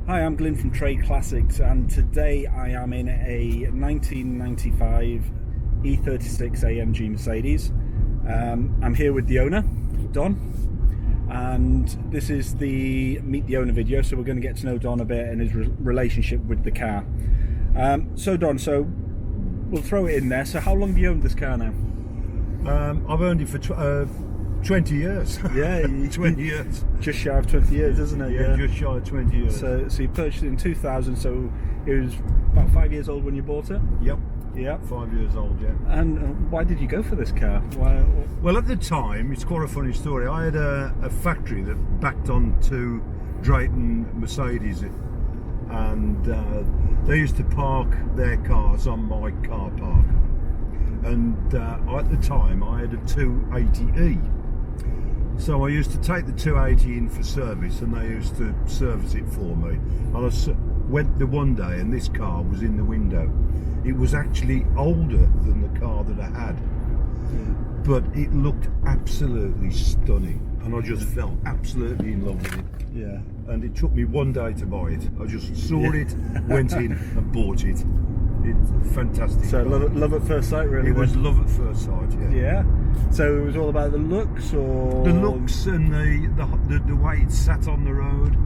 Hi, I'm Glyn from Trade Classics, and today I am in a 1995 E36 AMG Mercedes. I'm here with the owner, Don, and this is the Meet the Owner video, so we're going to get to know Don a bit and his relationship with the car. So Don, we'll throw it in there. So how long have you owned this car now? I've owned it for 20 years. Yeah, 20 years. Just shy of 20 years, isn't it? Yeah, just shy of 20 years. So you purchased it in 2000, so it was about 5 years old when you bought it? Yep. Yeah. 5 years old, yeah. And why did you go for this car? Why? Well, at the time, it's quite a funny story. I had a factory that backed onto Drayton Mercedes, and they used to park their cars on my car park. And at the time, I had a 280E. So I used to take the 280 in for service, and they used to service it for me. And I went the one day, and this car was in the window. It was actually older than the car that I had, but it looked absolutely stunning, and I just fell absolutely in love with it. Yeah. And it took me one day to buy it. I just saw it, went in and bought it. It's fantastic. So love at first sight, really. It was love at first sight, yeah. Yeah. So it was all about the looks, or the looks and the way it sat on the road.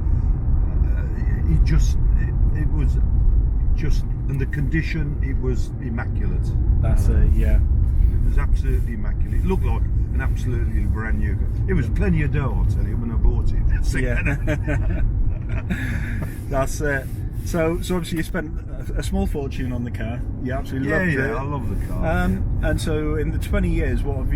And the condition, it was immaculate. That's it, yeah. It was absolutely immaculate. It looked like an absolutely brand new. It was plenty of dough, I'll tell you, when I bought it. Yeah. That's it. So obviously you spent a small fortune on the car. You absolutely loved it. Yeah, I love the car. And so in the 20 years, what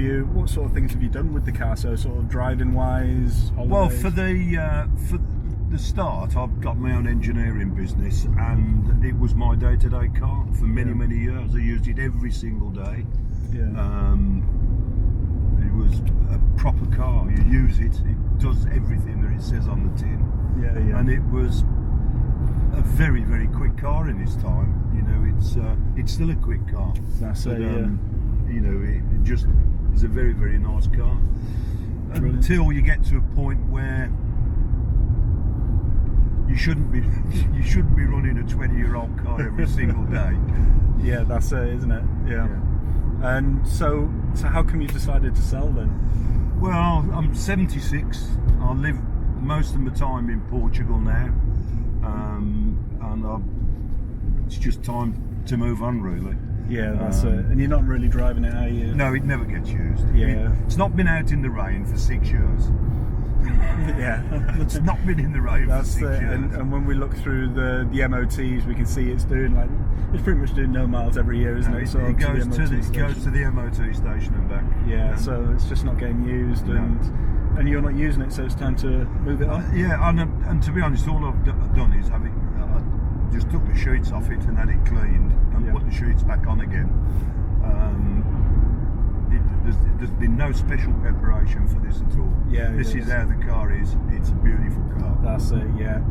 sort of things have you done with the car? So sort of driving wise, holidays? Well, for the start, I've got my own engineering business, and it was my day-to-day car for many years. I used it every single day. Yeah. It was a proper car. You use it, it does everything that it says on the tin. Yeah, yeah. And it was a very quick car in its time. You know, it's still a quick car. That's it, yeah. You know, it just is a very nice car. Brilliant. Until you get to a point where you shouldn't be running a 20-year-old car every single day. Yeah, that's it, isn't it? Yeah. And so how come you decided to sell then? Well, I'm 76. I live most of my time in Portugal now, and it's just time to move on, really. Yeah, that's it. And you're not really driving it, are you? No, it never gets used. Yeah. It's not been out in the rain for 6 years. Yeah. It's not been in the rain for 6 years. And when we look through the MOTs, we can see it's pretty much doing no miles every year, isn't it? So it goes to the MOT station and back. Yeah, so it's just not getting used, and you're not using it, so it's time to move it on. Yeah, and to be honest, all I've done is I just took the sheets off it and had it cleaned and put the sheets back on again. There's been no special preparation for this at all. Yeah, this is how the car is. It's a beautiful car. That's it, yeah.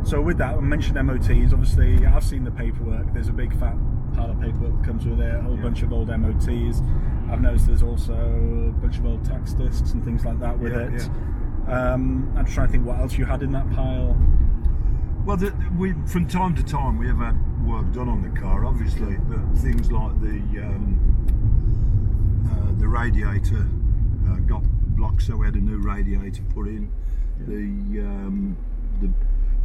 So with that, I mentioned MOTs. Obviously, I've seen the paperwork. There's a big fat pile of paperwork that comes with it, a whole bunch of old MOTs. I've noticed there's also a bunch of old tax discs and things like that with it. Yeah. I'm just trying to think what else you had in that pile. Well, from time to time we have had work done on the car, obviously, but things like the radiator got blocked, so we had a new radiator put in. The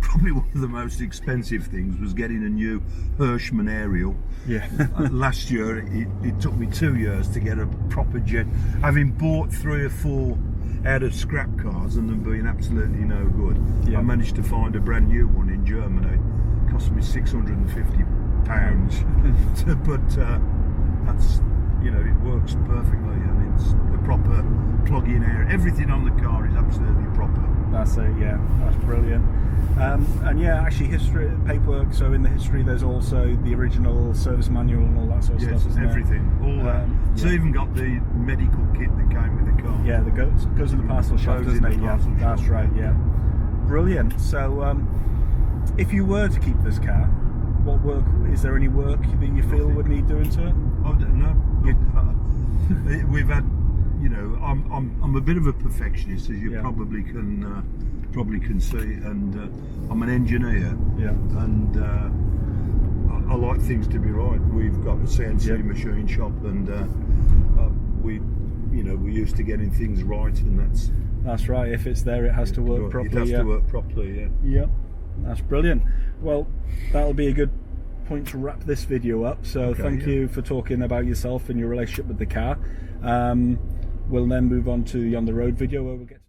probably one of the most expensive things was getting a new Hirschman aerial. Yeah. Last year it took me 2 years to get a proper jet, having bought 3 or 4 out of scrap cars and them being absolutely no good. I managed to find a brand new one in Germany. It cost me £650, but that's, you know, it works perfectly, and it's a proper plug-in air. Everything on the car is absolutely proper. That's it, yeah. That's brilliant. And yeah, actually, paperwork. So in the history, there's also the original service manual and all that sort of stuff. Isn't everything, all that. It's even got the medical kit that came with the car. Yeah, the goes in the parcel shop, doesn't it? Yeah, that's right. Yeah, brilliant. So, if you were to keep this car, what work? Is there any work that you feel would need doing to it? Oh no. We've had, you know, I'm a bit of a perfectionist, as you probably can probably can see, and I'm an engineer, Yeah. and I like things to be right. We've got a CNC Yep. machine shop, and we used to getting things right, and That's right. If it's there, it has to work properly. It has to work properly, yeah. Yeah, that's brilliant. Well, that'll be a good point to wrap this video up. So Okay, thank you for talking about yourself and your relationship with the car. We'll then move on to the on the road video where we'll get